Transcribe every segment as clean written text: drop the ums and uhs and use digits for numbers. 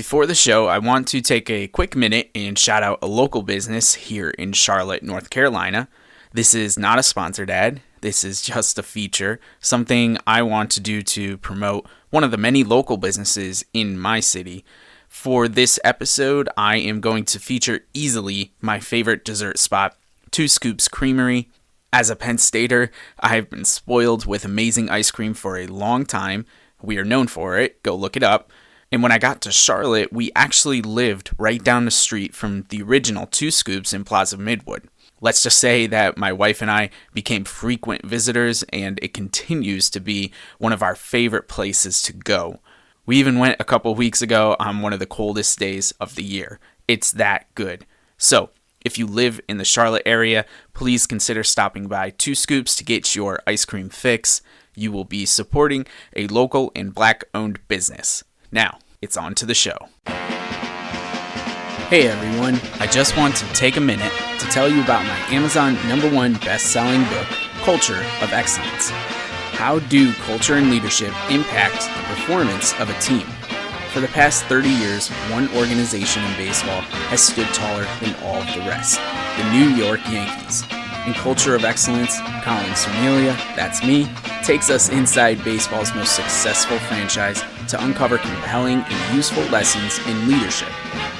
Before the show, I want to take a quick minute and shout out a local business here in Charlotte, North Carolina. This is not a sponsored ad. This is just a feature, something I want to do to promote one of the many local businesses in my city. For this episode, I am going to feature easily my favorite dessert spot, Scoops Creamery. As a Penn Stater, I have been spoiled with amazing ice cream for a long time. We are known for it. Go look it up. And when I got to Charlotte, we actually lived right down the street from the original Two Scoops in Plaza Midwood. Let's just say that my wife and I became frequent visitors, and it continues to be one of our favorite places to go. We even went a couple weeks ago on one of the coldest days of the year. It's that good. So, if you live in the Charlotte area, please consider stopping by Two Scoops to get your ice cream fix. You will be supporting a local and Black-owned business. Now, it's on to the show. Hey everyone, I just want to take a minute to tell you about my Amazon #1 best-selling book, Culture of Excellence. How do culture and leadership impact the performance of a team? For the past 30 years, one organization in baseball has stood taller than all of the rest, the New York Yankees. In Culture of Excellence, Colin, that's me, takes us inside baseball's most successful franchise to uncover compelling and useful lessons in leadership.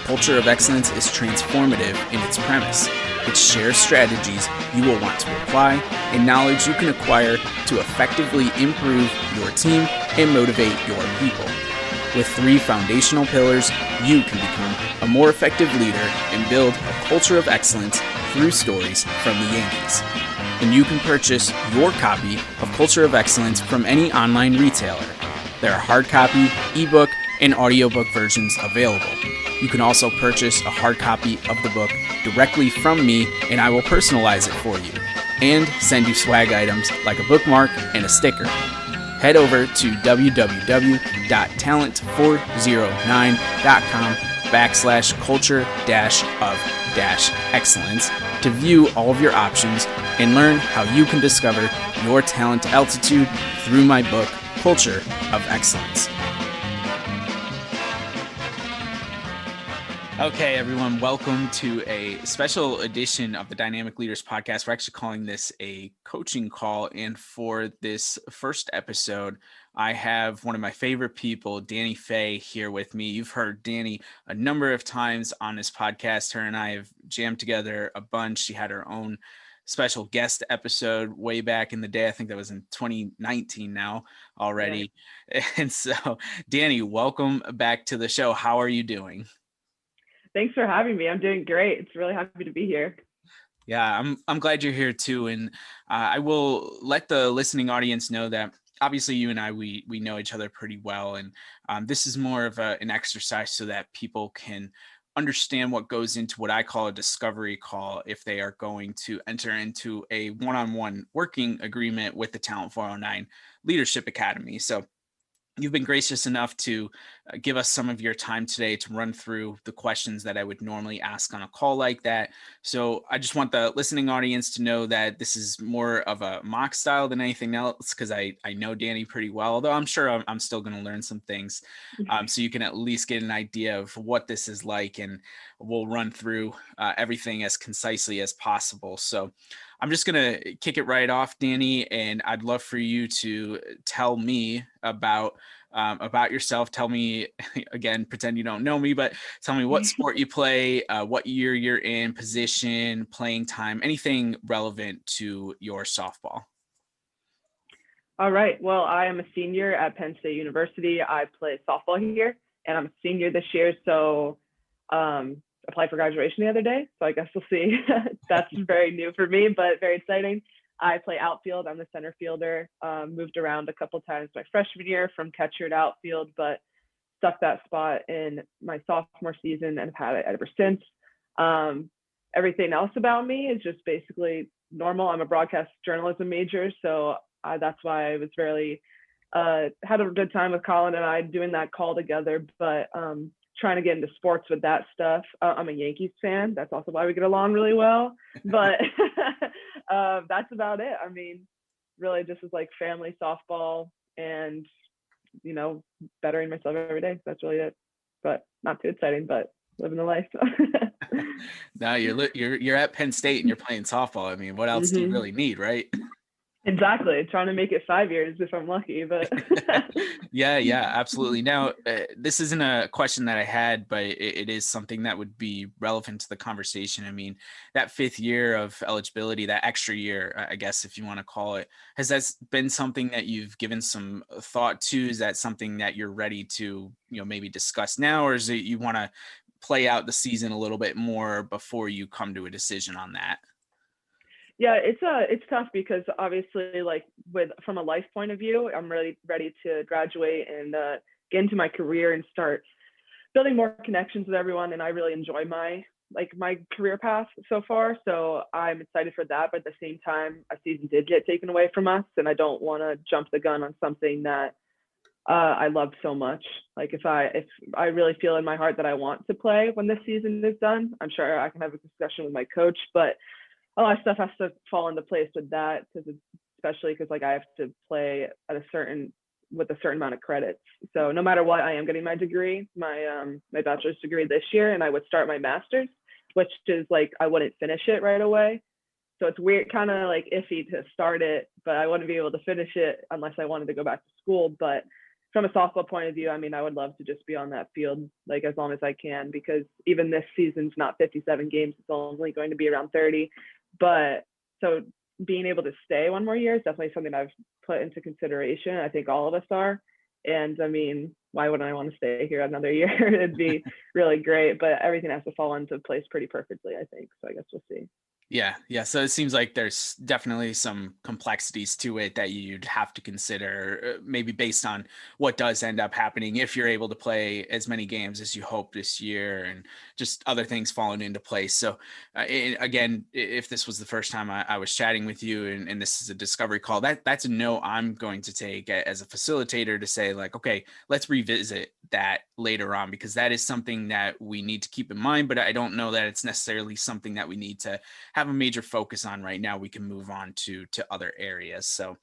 Culture of Excellence is transformative in its premise. It shares strategies you will want to apply and knowledge you can acquire to effectively improve your team and motivate your people. With 3 foundational pillars, you can become a more effective leader and build a culture of excellence through stories from the Yankees. And you can purchase your copy of Culture of Excellence from any online retailer. There are hard copy, ebook, and audiobook versions available. You can also purchase a hard copy of the book directly from me, and I will personalize it for you and send you swag items like a bookmark and a sticker. Head over to www.talent409.com/culture-of-excellence to view all of your options and learn how you can discover your talent altitude through my book, Culture of Excellence. Okay, everyone, welcome to a special edition of the Dynamic Leaders Podcast. We're actually calling this a coaching call, and for this first episode, I have one of my favorite people, Dani Fey, here with me. You've heard Dani a number of times on this podcast. Her and I have jammed together a bunch. She had her own special guest episode way back in the day. I think that was in 2019 now already. Yeah. And so, Dani, welcome back to the show. How are you doing? Thanks for having me. I'm doing great. It's really happy to be here. Yeah, I'm glad you're here too. And I will let the listening audience know that obviously you and I, we know each other pretty well. And this is more of an exercise so that people can understand what goes into what I call a discovery call if they are going to enter into a one-on-one working agreement with the Talent 409 Leadership Academy. So you've been gracious enough to give us some of your time today to run through the questions that I would normally ask on a call like that. So I just want the listening audience to know that this is more of a mock style than anything else, because I know Dani pretty well, although I'm sure I'm still going to learn some things. So you can at least get an idea of what this is like, and we'll run through everything as concisely as possible. So I'm just going to kick it right off, Dani, and I'd love for you to tell me about yourself. Tell me, again, pretend you don't know me, but tell me what sport you play, what year you're in, position, playing time, anything relevant to your softball. All right. Well, I am a senior at Penn State University. I play softball here, and I'm a senior this year. So applied for graduation the other day. So I guess we'll see. That's very new for me, but very exciting. I play outfield. I'm the center fielder. Moved around a couple times my freshman year from catcher to outfield, but stuck that spot in my sophomore season and have had it ever since. Everything else about me is just basically normal. I'm a broadcast journalism major, so that's why I was really had a good time with Colin and I doing that call together. But trying to get into sports with that stuff. I'm a Yankees fan. That's also why we get along really well. But that's about it. I mean, really just is like family softball and, you know, bettering myself every day. That's really it. but not too exciting, but living the life. Now you're at Penn State and you're playing softball. I mean, what else do you really need, right? Exactly. Trying to make it 5 years if I'm lucky, but Yeah, absolutely. Now, this isn't a question that I had, but it is something that would be relevant to the conversation. I mean, that 5th year of eligibility, that extra year, I guess, if you want to call it, has that been something that you've given some thought to? Is that something that you're ready to, maybe discuss now, or is it you want to play out the season a little bit more before you come to a decision on that? Yeah, it's tough because obviously, like from a life point of view, I'm really ready to graduate and get into my career and start building more connections with everyone. And I really enjoy my career path so far, so I'm excited for that. But at the same time, a season did get taken away from us, and I don't want to jump the gun on something that I loved so much. Like if I really feel in my heart that I want to play when this season is done, I'm sure I can have a discussion with my coach, but a lot of stuff has to fall into place with that, especially because I have to play at with a certain amount of credits. So no matter what, I am getting my degree, my bachelor's degree this year, and I would start my master's, which is I wouldn't finish it right away. So it's weird, kind of iffy to start it, but I wouldn't be able to finish it unless I wanted to go back to school. But from a softball point of view, I mean, I would love to just be on that field as long as I can, because even this season's not 57 games, it's only going to be around 30. But so being able to stay one more year is definitely something I've put into consideration. I think all of us are. And I mean, why wouldn't I want to stay here another year? It'd be really great, but everything has to fall into place pretty perfectly, I think. So I guess we'll see. Yeah. So it seems like there's definitely some complexities to it that you'd have to consider, maybe based on what does end up happening if you're able to play as many games as you hope this year, and just other things falling into place. So again, if this was the first time I was chatting with you, and this is a discovery call, that's a no I'm going to take as a facilitator, to say okay, let's revisit that later on, because that is something that we need to keep in mind, but I don't know that it's necessarily something that we need to have a major focus on right now. We can move on to other areas. So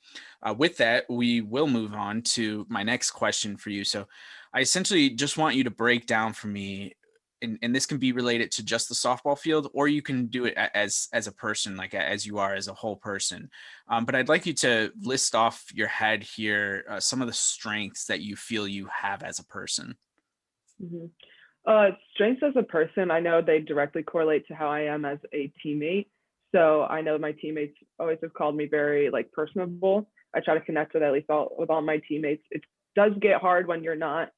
with that, we will move on to my next question for you. So I essentially just want you to break down for me, and this can be related to just the softball field, or you can do it as a person, as you are as a whole person. But I'd like you to list off your head here some of the strengths that you feel you have as a person. Mm-hmm. Strengths as a person, I know they directly correlate to how I am as a teammate. So I know my teammates always have called me very personable. I try to connect with at least with all my teammates. It does get hard when you're not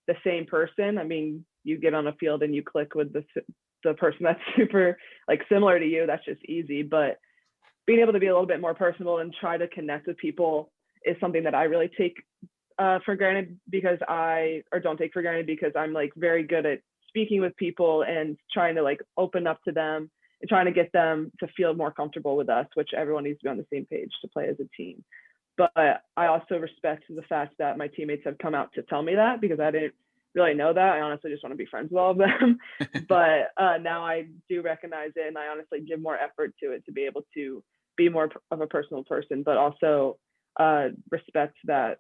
the same person. I mean, you get on a field and you click with the person that's super similar to you. That's just easy. But being able to be a little bit more personable and try to connect with people is something that I really take for granted, because don't take for granted, because I'm very good at speaking with people and trying to open up to them and trying to get them to feel more comfortable with us, which everyone needs to be on the same page to play as a team. But I also respect the fact that my teammates have come out to tell me that, because I didn't really know that. I honestly just want to be friends with all of them. But now I do recognize it, and I honestly give more effort to it to be able to be more of a personal person, but also respect that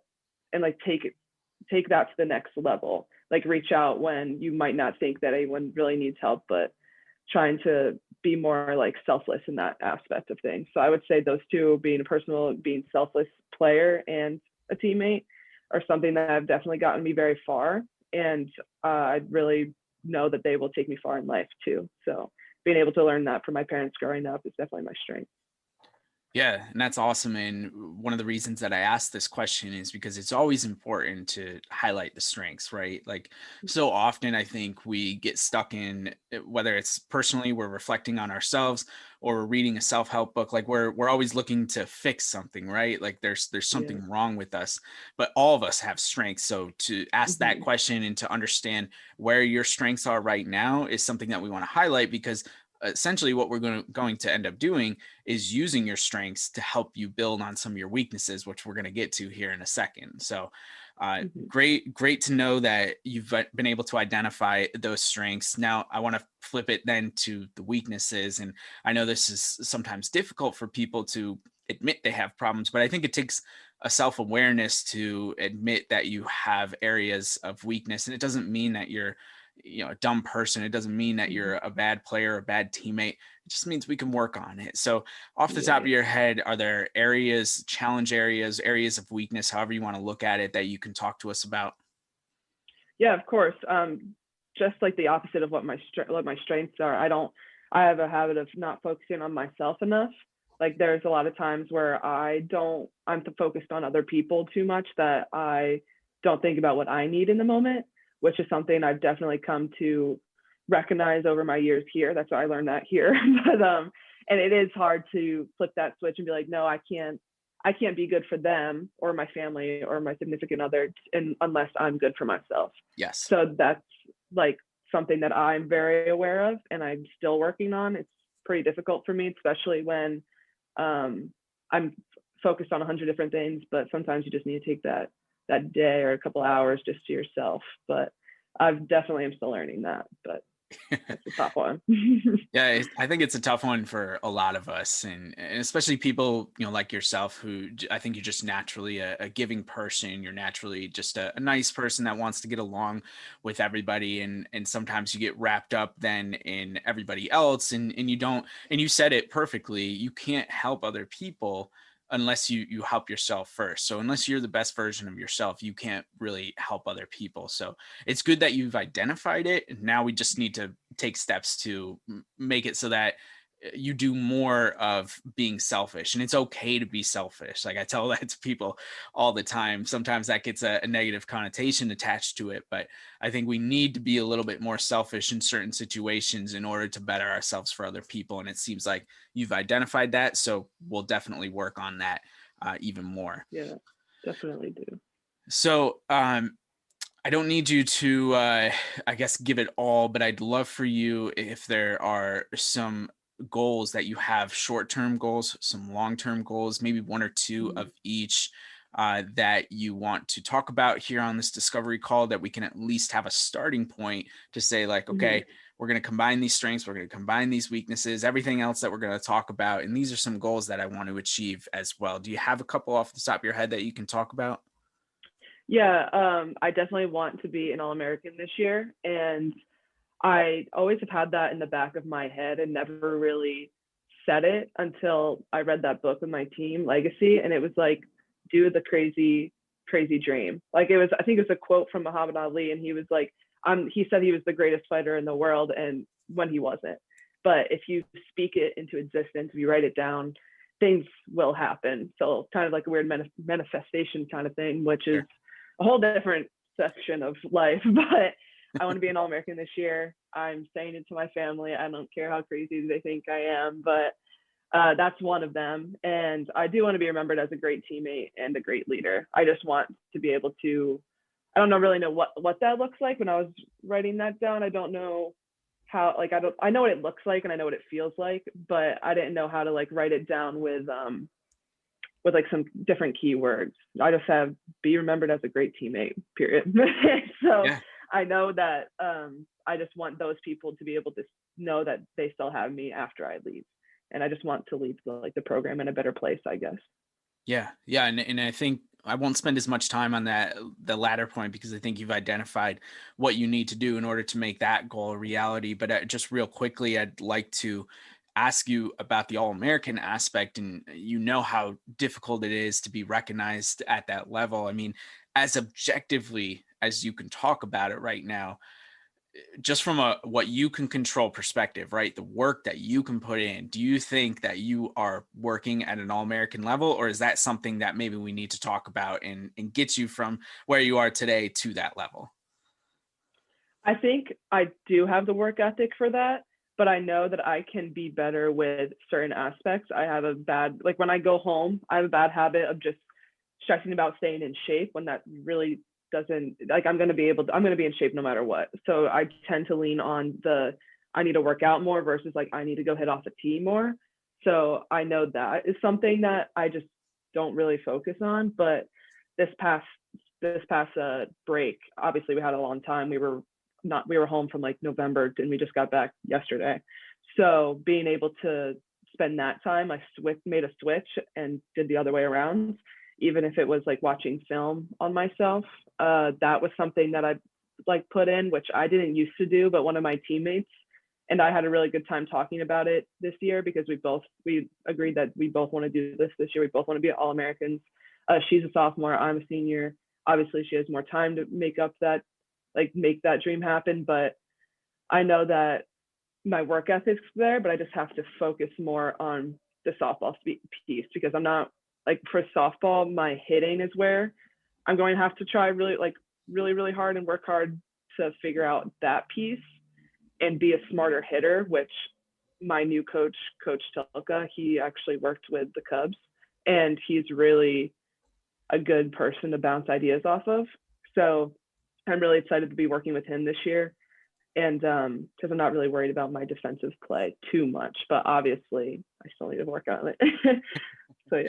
and take that to the next level. Reach out when you might not think that anyone really needs help, but trying to be more selfless in that aspect of things. So I would say those two, being selfless player and a teammate, are something that have definitely gotten me very far. And I really know that they will take me far in life too. So being able to learn that from my parents growing up is definitely my strength. Yeah, and that's awesome. And one of the reasons that I asked this question is because it's always important to highlight the strengths, right? So often I think we get stuck in, whether it's personally we're reflecting on ourselves, or we're reading a self-help book, we're always looking to fix something, right? There's something wrong with us, but all of us have strengths. So to ask that question and to understand where your strengths are right now is something that we want to highlight, because essentially what we're going to end up doing is using your strengths to help you build on some of your weaknesses, which we're going to get to here in a second. So great to know that you've been able to identify those strengths. Now I want to flip it then to the weaknesses. And I know this is sometimes difficult for people to admit they have problems, but I think it takes a self-awareness to admit that you have areas of weakness. And it doesn't mean that you're a dumb person. It doesn't mean that you're a bad player or a bad teammate. It just means we can work on it. So off the top of your head, are there areas, challenge areas, areas of weakness, however you want to look at it, that you can talk to us about? Yeah, of course. Just like the opposite of what my strengths are. I have a habit of not focusing on myself enough. Like there's a lot of times where I'm focused on other people too much that I don't think about what I need in the moment, which is something I've definitely come to recognize over my years here. That's why I learned that here. But and it is hard to flip that switch and be like, no, I can't be good for them or my family or my significant other unless I'm good for myself. Yes. So that's like something that I'm very aware of and I'm still working on. It's pretty difficult for me, especially when I'm focused on 100 different things, but sometimes you just need to take that day or a couple hours just to yourself. But I definitely am still learning that, but it's a tough one. Yeah, I think it's a tough one for a lot of us, and especially people, like yourself, who I think you're just naturally a giving person. You're naturally just a nice person that wants to get along with everybody, and sometimes you get wrapped up then in everybody else, and you don't. And you said it perfectly. You can't help other people unless you help yourself first. So unless you're the best version of yourself, you can't really help other people. So it's good that you've identified it. And now we just need to take steps to make it so that you do more of being selfish, and it's okay to be selfish. Like I tell that to people all the time. Sometimes that gets a negative connotation attached to it, but I think we need to be a little bit more selfish in certain situations in order to better ourselves for other people. And it seems like you've identified that. So we'll definitely work on that even more. Yeah, definitely do. So, I don't need you to, I guess, give it all, but I'd love for you if there are some goals that you have, short-term goals, some long-term goals, maybe one or two of each that you want to talk about here on this discovery call, that we can at least have a starting point to say like, okay, we're going to combine these strengths, we're going to combine these weaknesses, everything else that we're going to talk about. And these are some goals that I want to achieve as well. Do you have a couple off the top of your head that you can talk about? Yeah, I definitely want to be an All-American this year. And I always have had that in the back of my head and never really said it until I read that book with my team, Legacy. And it was like, do the crazy, crazy dream. Like I think it was a quote from Muhammad Ali. And he was like, he said he was the greatest fighter in the world, and when he wasn't. But if you speak it into existence, if you write it down, things will happen. So kind of like a weird manifestation kind of thing, which is a whole different section of life. But I want to be an All-American this year. I'm saying it to my family. I don't care how crazy they think I am, but that's one of them. And I do want to be remembered as a great teammate and a great leader. I just want to be able to, I don't really know what that looks like. When I was writing that down, I don't know how, like, I know what it looks like and I know what it feels like, but I didn't know how to like write it down with like some different keywords. I just have be remembered as a great teammate, period. So yeah. I know that I just want those people to be able to know that they still have me after I leave. And I just want to leave the program in a better place, I guess. Yeah. And I think I won't spend as much time on the latter point, because I think you've identified what you need to do in order to make that goal a reality. But just real quickly, I'd like to ask you about the All-American aspect, and how difficult it is to be recognized at that level. I mean, as objectively as you can talk about it right now, just from what you can control perspective, right? The work that you can put in, do you think that you are working at an All-American level, or is that something that maybe we need to talk about and get you from where you are today to that level? I think I do have the work ethic for that, but I know that I can be better with certain aspects. I have like when I go home, I have a bad habit of just stressing about staying in shape when that really doesn't, like, I'm going to be in shape no matter what. So I tend to lean on I need to work out more versus like, I need to go hit off a tee more. So I know that is something that I just don't really focus on. But this past break, obviously we had a long time. We were home from like November and we just got back yesterday. So being able to spend that time, I made a switch and did the other way around. Even if it was like watching film on myself, that was something that I like put in, which I didn't used to do, but one of my teammates and I had a really good time talking about it this year because we agreed that we both want to do this year. We both want to be All-Americans. She's a sophomore, I'm a senior. Obviously, she has more time to make that dream happen. But I know that my work ethic's there, but I just have to focus more on the softball piece because I'm not like for softball, my hitting is where I'm going to have to try really hard and work hard to figure out that piece and be a smarter hitter, which my new coach, Coach Telka, he actually worked with the Cubs and he's really a good person to bounce ideas off of. So I'm really excited to be working with him this year. And because I'm not really worried about my defensive play too much, but obviously I still need to work on it. So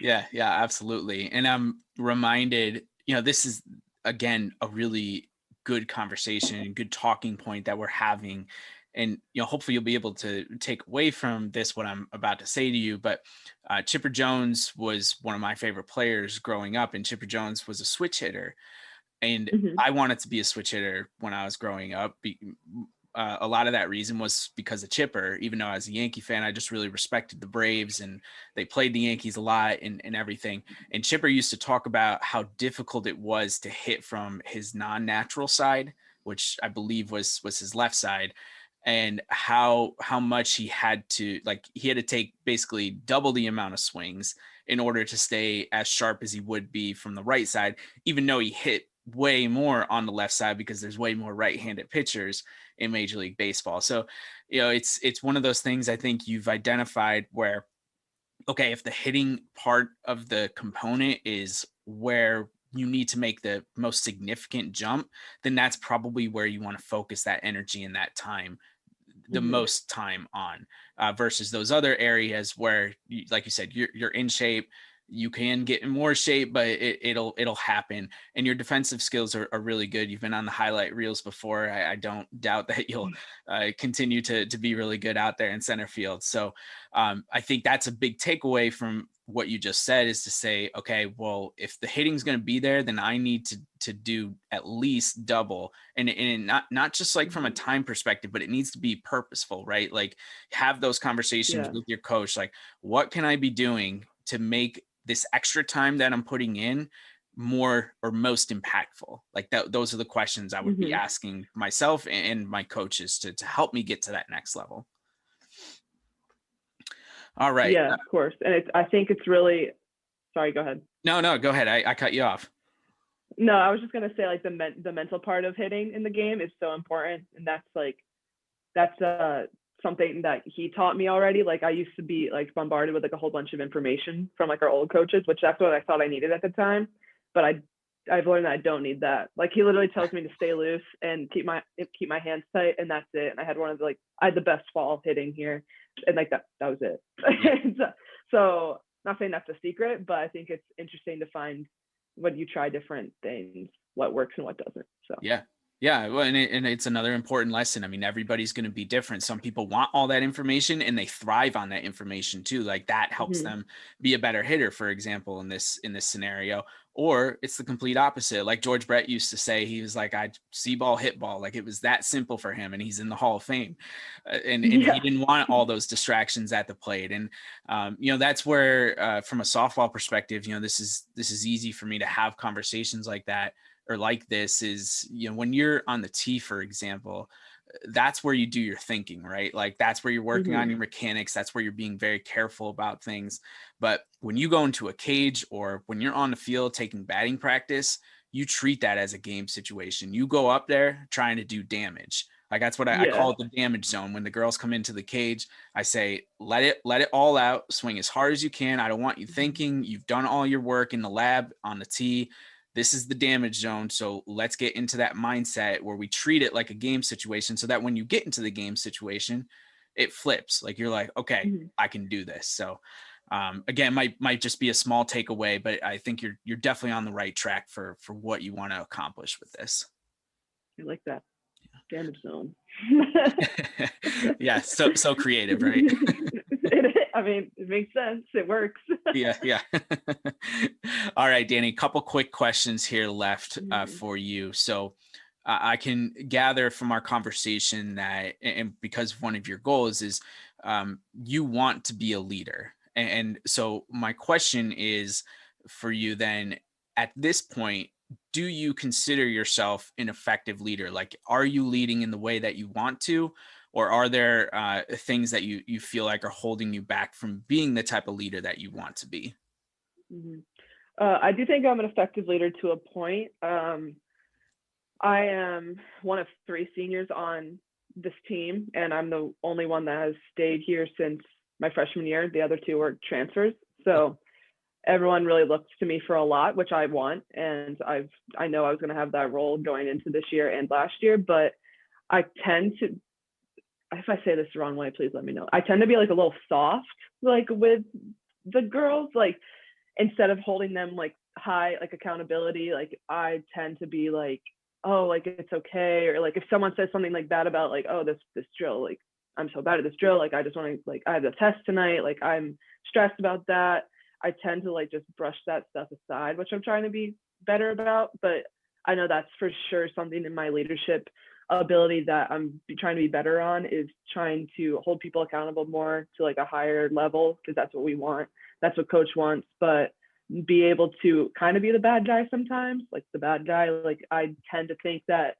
Yeah, absolutely. And I'm reminded, this is again a really good conversation, good talking point that we're having. And hopefully you'll be able to take away from this what I'm about to say to you. But Chipper Jones was one of my favorite players growing up, and Chipper Jones was a switch hitter. And I wanted to be a switch hitter when I was growing up. A lot of that reason was because of Chipper. Even though I was a Yankee fan, I just really respected the Braves and they played the Yankees a lot and everything. And Chipper used to talk about how difficult it was to hit from his non-natural side, which I believe was his left side, and how much he had to take basically double the amount of swings in order to stay as sharp as he would be from the right side, even though he hit way more on the left side because there's way more right-handed pitchers in Major League Baseball. So, it's one of those things I think you've identified where, okay, if the hitting part of the component is where you need to make the most significant jump, then that's probably where you want to focus that energy and that time, the most time on, versus those other areas where, like you said, you're in shape. You can get in more shape, but it'll happen. And your defensive skills are really good. You've been on the highlight reels before. I don't doubt that you'll continue to be really good out there in center field. So I think that's a big takeaway from what you just said, is to say, okay, well, if the hitting's going to be there, then I need to do at least double, and not just like from a time perspective, but it needs to be purposeful, right? Like have those conversations with your coach. Like, what can I be doing to make this extra time that I'm putting in more or most impactful? Like those are the questions I would be asking myself and my coaches to help me get to that next level. All right. Yeah, of course. And I think it's really, sorry, go ahead. No, go ahead. I cut you off. No, I was just going to say like the mental part of hitting in the game is so important. And that's something that he taught me already. Like I used to be like bombarded with like a whole bunch of information from like our old coaches, which that's what I thought I needed at the time. But I've learned that I don't need that. Like he literally tells me to stay loose and keep my hands tight, and that's it. And I had the best fall hitting here, and like that was it. So not saying that's a secret, but I think it's interesting to find when you try different things, what works and what doesn't. So yeah. Well, and it's another important lesson. I mean, everybody's going to be different. Some people want all that information and they thrive on that information too. Like that helps them be a better hitter, for example, in this scenario. Or it's the complete opposite. Like George Brett used to say, he was like, I see ball, hit ball. Like it was that simple for him, and he's in the Hall of Fame. And he didn't want all those distractions at the plate. And that's where, from a softball perspective, this is easy for me to have conversations like that, or like this is, when you're on the tee, for example, that's where you do your thinking, right? Like that's where you're working on your mechanics. That's where you're being very careful about things. But when you go into a cage or when you're on the field taking batting practice, you treat that as a game situation. You go up there trying to do damage. Like that's what I call it, the damage zone. When the girls come into the cage, I say, let it all out, swing as hard as you can. I don't want you thinking. You've done all your work in the lab on the tee. This is the damage zone. So let's get into that mindset where we treat it like a game situation, so that when you get into the game situation, it flips. Like you're like, okay, I can do this. So again, might just be a small takeaway, but I think you're definitely on the right track for what you want to accomplish with this. I like that. Damage zone. Yeah. So creative, right? I mean, it makes sense. It works. Yeah. All right, Dani, a couple quick questions here left for you. So I can gather from our conversation that, and because one of your goals is you want to be a leader. And so my question is for you then, at this point, do you consider yourself an effective leader? Like, are you leading in the way that you want to? Or are there things that you feel like are holding you back from being the type of leader that you want to be? Mm-hmm. I do think I'm an effective leader to a point. I am one of 3 seniors on this team, and I'm the only one that has stayed here since my freshman year. The other 2 were transfers. So everyone really looks to me for a lot, which I want. And I know I was going to have that role going into this year and last year, but I tend to, if I say this the wrong way, please let me know. I tend to be like a little soft, like with the girls, like instead of holding them like high, like accountability, like I tend to be like, oh, like it's okay. Or like if someone says something like that about like, oh, this drill, like I'm so bad at this drill, like I just want to, like I have a test tonight, like I'm stressed about that. I tend to like just brush that stuff aside, which I'm trying to be better about. But I know that's for sure something in my leadership ability that I'm trying to be better on, is trying to hold people accountable more to like a higher level, because that's what we want. That's what coach wants. But be able to kind of be the bad guy sometimes, like the bad guy. Like I tend to think that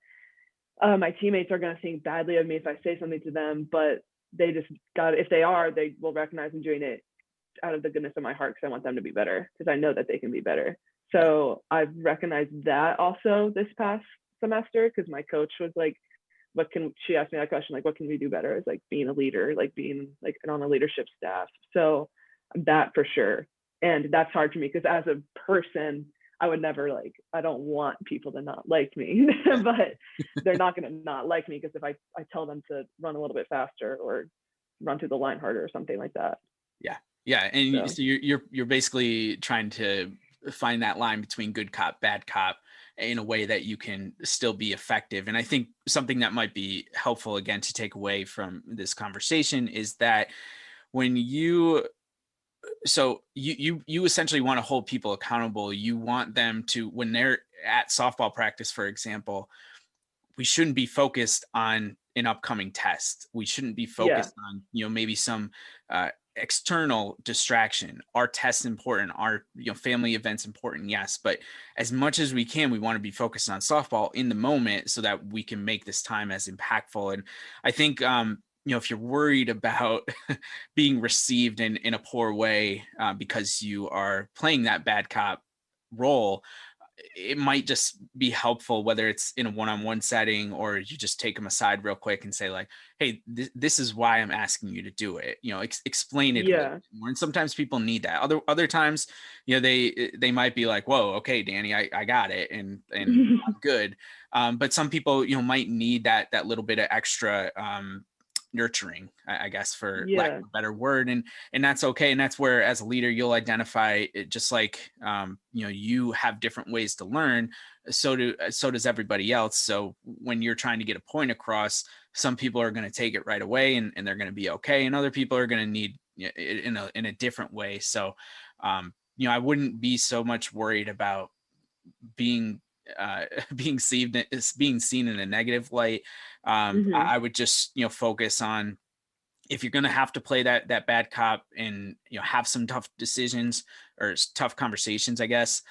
my teammates are going to think badly of me if I say something to them, but they just got, if they are, they will recognize I'm doing it out of the goodness of my heart, because I want them to be better, because I know that they can be better. So I've recognized that also this past semester, because my coach was like, she asked me that question, like, what can we do better? It's like being a leader, like being like on a leadership staff. So that for sure. And that's hard for me, because as a person, I would never like, I don't want people to not like me, but they're not going to not like me, because if I tell them to run a little bit faster or run through the line harder or something like that. Yeah. Yeah. And So so you're basically trying to find that line between good cop, bad cop in a way that you can still be effective. And I think something that might be helpful again to take away from this conversation is that when you essentially want to hold people accountable. You want them to, when they're at softball practice, for example, we shouldn't be focused on an upcoming test. We shouldn't be yeah, focused on, maybe some external distraction. Our test's important, our family events important, yes, but as much as we can, we want to be focused on softball in the moment so that we can make this time as impactful. And I think if you're worried about being received in a poor way because you are playing that bad cop role, it might just be helpful, whether it's in a one-on-one setting or you just take them aside real quick and say like, hey, this is why I'm asking you to do it. Explain it a little yeah, bit more. And sometimes people need that. Other times, they might be like, whoa, okay, Dani, I got it. And I'm good. But some people, might need that little bit of extra nurturing, I guess, for lack yeah, of a better word. And that's okay. And that's where, as a leader, you'll identify it, just like, you have different ways to learn. So does everybody else. So when you're trying to get a point across, some people are going to take it right away and they're going to be okay. And other people are going to need it in a different way. So, I wouldn't be so much worried about being being seen in a negative light. mm-hmm. I would just focus on, if you're going to have to play that bad cop and have some tough decisions or tough conversations, I guess,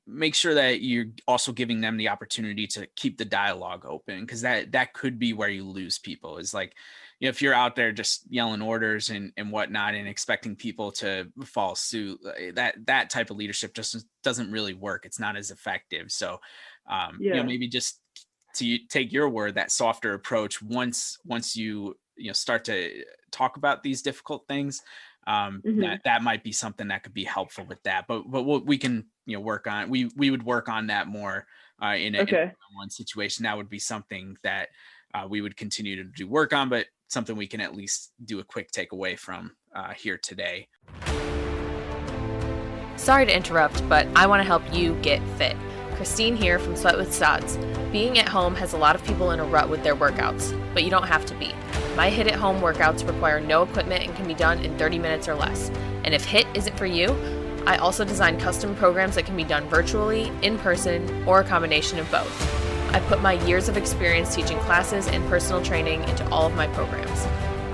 make sure that you're also giving them the opportunity to keep the dialogue open, because that could be where you lose people. Is like, if you're out there just yelling orders and whatnot and expecting people to follow suit, that type of leadership just doesn't really work. It's not as effective. So Yeah, maybe just to take your word, that softer approach, once you start to talk about these difficult things, mm-hmm. that might be something that could be helpful with that. But what we can work on, we would work on that more in a one situation. That would be something that we would continue to do work on, but something we can at least do a quick takeaway from here today. Sorry to interrupt, but I want to help you get fit. Christine here from Sweat with Sods. Being at home has a lot of people in a rut with their workouts, but you don't have to be. My HIIT at home workouts require no equipment and can be done in 30 minutes or less. And if HIIT isn't for you, I also design custom programs that can be done virtually, in person, or a combination of both. I put my years of experience teaching classes and personal training into all of my programs.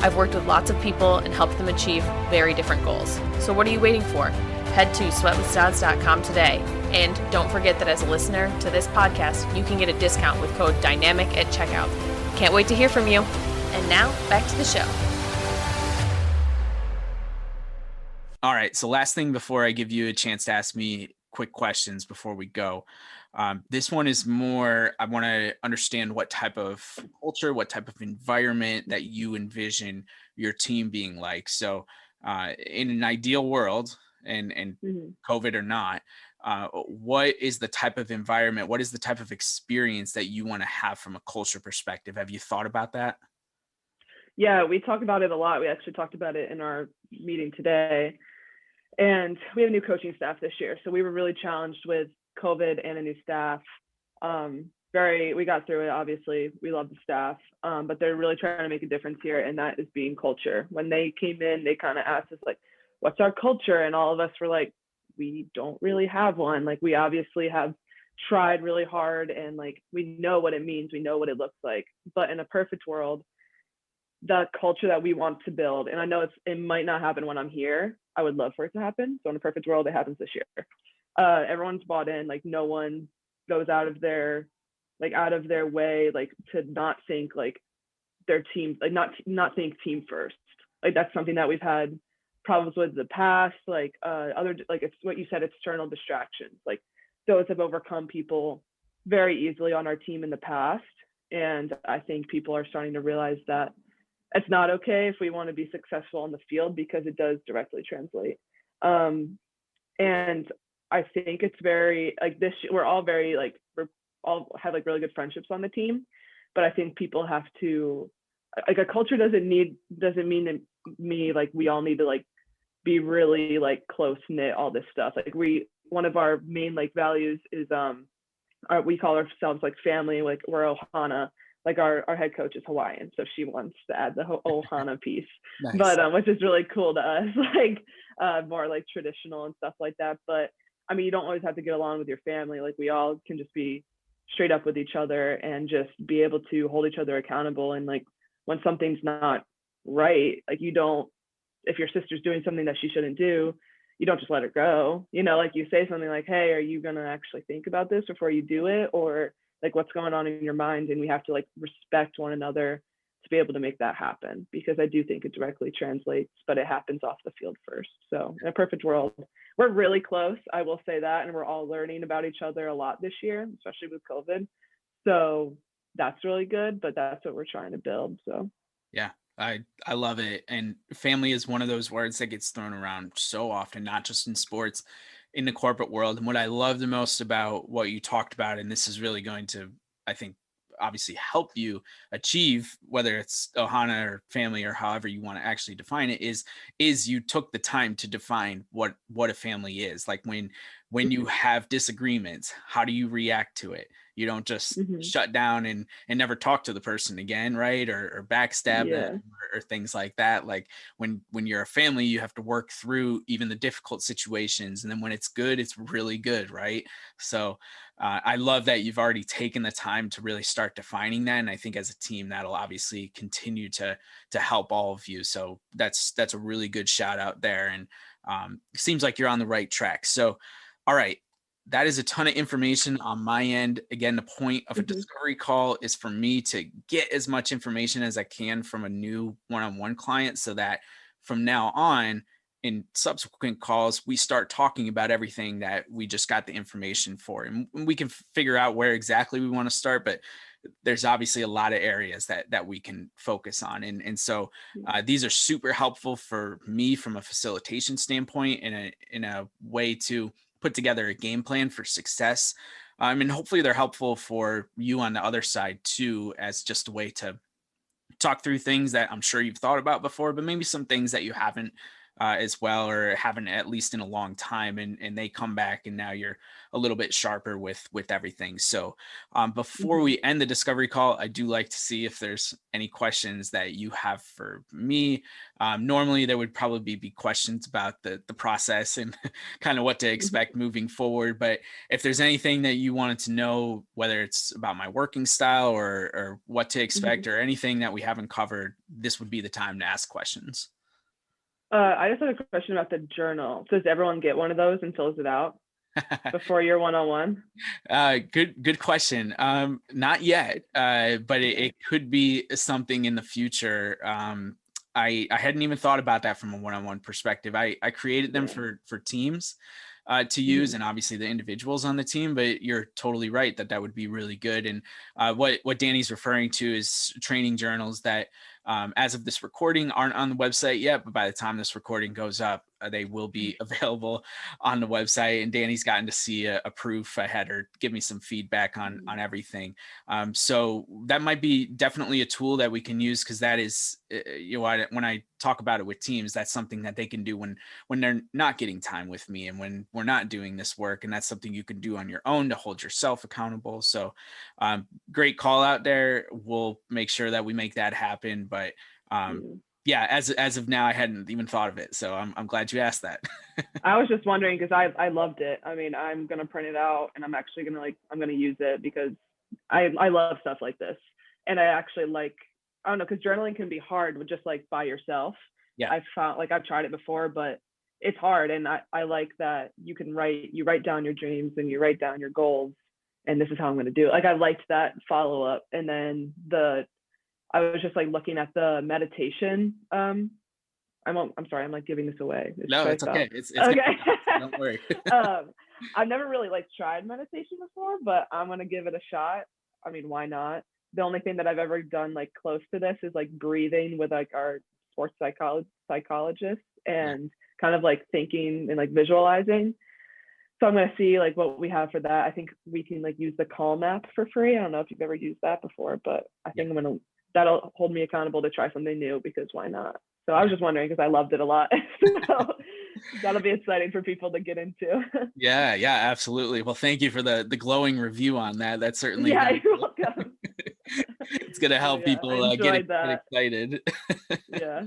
I've worked with lots of people and helped them achieve very different goals. So what are you waiting for? Head to sweatwithstuds.com today. And don't forget that as a listener to this podcast, you can get a discount with code DYNAMIC at checkout. Can't wait to hear from you. And now, back to the show. All right. So last thing before I give you a chance to ask me quick questions before we go. This one is more, I want to understand what type of culture, what type of environment that you envision your team being like. So in an ideal world, and COVID or not, what is the type of environment, what is the type of experience that you want to have from a culture perspective? Have you thought about that? Yeah, we talk about it a lot. We actually talked about it in our meeting today. And we have a new coaching staff this year. So we were really challenged with COVID and a new staff. We got through it, obviously. We love the staff, but they're really trying to make a difference here. And that is being culture. When they came in, they kind of asked us, like, what's our culture? And all of us were like, we don't really have one. Like, we obviously have tried really hard and like, we know what it means. We know what it looks like. But in a perfect world, the culture that we want to build, and I know it might not happen when I'm here. I would love for it to happen. So in a perfect world, it happens this year. Everyone's bought in. Like, no one goes out of their way, like, to not think like their team, like not think team first. Like, that's something that we've had problems with in the past. Like it's what you said, external distractions. Like, those have overcome people very easily on our team in the past. And I think people are starting to realize that it's not okay if we want to be successful on the field, because it does directly translate. And I think it's very like this, we're all have like really good friendships on the team, but I think people have to, like, a culture doesn't mean to me like we all need to like be really like close knit, all this stuff. Like, one of our main like values is we call ourselves like family. Like, we're Ohana. Like, our head coach is Hawaiian, so she wants to add the Ohana piece. Nice. But which is really cool to us, like more like traditional and stuff like that. But I mean, you don't always have to get along with your family. Like, we all can just be straight up with each other and just be able to hold each other accountable. And like, when something's not right, like, you don't, if your sister's doing something that she shouldn't do, you don't just let her go. You know, like, you say something like, hey, are you gonna actually think about this before you do it? Or like, what's going on in your mind? And we have to like respect one another to be able to make that happen, because I do think it directly translates, but it happens off the field first. So in a perfect world, we're really close, I will say that, and we're all learning about each other a lot this year, especially with COVID. So that's really good, but that's what we're trying to build. So yeah, I love it. And family is one of those words that gets thrown around so often, not just in sports, in the corporate world. And what I love the most about what you talked about, and this is really going to, I think, obviously help you achieve, whether it's Ohana or family or however you want to actually define it, is you took the time to define what a family is. Like, when you have disagreements, how do you react to it? You don't just shut down and never talk to the person again, right? Or backstab them or things like that. Like, when you're a family, you have to work through even the difficult situations. And then when it's good, it's really good, right? So I love that you've already taken the time to really start defining that. And I think as a team, that'll obviously continue to help all of you. So that's a really good shout out there. And it seems like you're on the right track. So, all right. That is a ton of information on my end. Again, the point of a discovery call is for me to get as much information as I can from a new one-on-one client, so that from now on, in subsequent calls, we start talking about everything that we just got the information for. And we can figure out where exactly we want to start, but there's obviously a lot of areas that we can focus on. And so these are super helpful for me from a facilitation standpoint, in a way to put together a game plan for success. And hopefully they're helpful for you on the other side too, as just a way to talk through things that I'm sure you've thought about before, but maybe some things that you haven't as well, or haven't at least in a long time, and they come back and now you're a little bit sharper with everything. So before we end the discovery call, I do like to see if there's any questions that you have for me. Normally there would probably be questions about the process and kind of what to expect moving forward. But if there's anything that you wanted to know, whether it's about my working style or what to expect or anything that we haven't covered, this would be the time to ask questions. I just had a question about the journal. Does everyone get one of those and fills it out before your one-on-one? Good question. Not yet, but it could be something in the future. I hadn't even thought about that from a one-on-one perspective. I created them for teams to use, and obviously the individuals on the team, but you're totally right that would be really good. And what Dani's referring to is training journals that as of this recording aren't on the website yet, but by the time this recording goes up, they will be available on the website. And Dani's gotten to see a proof ahead or give me some feedback on everything. So that might be definitely a tool that we can use, because that is, when I talk about it with teams, that's something that they can do when they're not getting time with me and when we're not doing this work. And that's something you can do on your own to hold yourself accountable. So great call out there. We'll make sure that we make that happen. But yeah, as of now, I hadn't even thought of it. So I'm glad you asked that. I was just wondering because I loved it. I mean, I'm going to print it out and I'm actually going to I'm going to use it because I love stuff like this. And I actually I don't know, because journaling can be hard with just by yourself. Yeah. I've found I've tried it before, but it's hard. And I like that you write down your dreams and you write down your goals. And this is how I'm going to do it. I liked that follow up. And then I was just looking at the meditation. I'm sorry, I'm giving this away. No, it's okay. It's okay. Don't worry. I've never really tried meditation before, but I'm gonna give it a shot. I mean, why not? The only thing that I've ever done close to this is breathing with our sports psychologist and kind of thinking and visualizing. So I'm gonna see what we have for that. I think we can use the Calm app for free. I don't know if you've ever used that before, but I think that'll hold me accountable to try something new, because why not? So I was just wondering because I loved it a lot. So that'll be exciting for people to get into. Yeah, absolutely. Well, thank you for the glowing review on that. That's certainly you're welcome. It's gonna help people get excited. Yeah,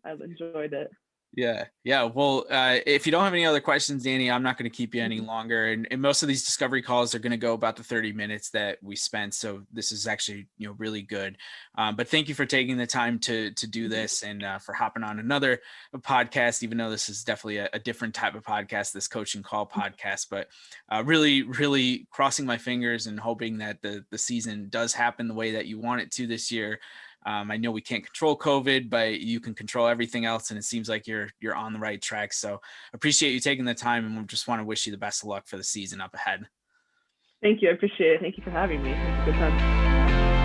I've enjoyed it. Yeah. Well, if you don't have any other questions, Dani, I'm not going to keep you any longer. And most of these discovery calls are going to go about the 30 minutes that we spent. So this is actually, really good. But thank you for taking the time to do this and for hopping on another podcast, even though this is definitely a different type of podcast, this coaching call podcast. But really, really crossing my fingers and hoping that the season does happen the way that you want it to this year. I know we can't control COVID, but you can control everything else. And it seems like you're on the right track. So appreciate you taking the time, and we just want to wish you the best of luck for the season up ahead. Thank you. I appreciate it. Thank you for having me. It's a good time.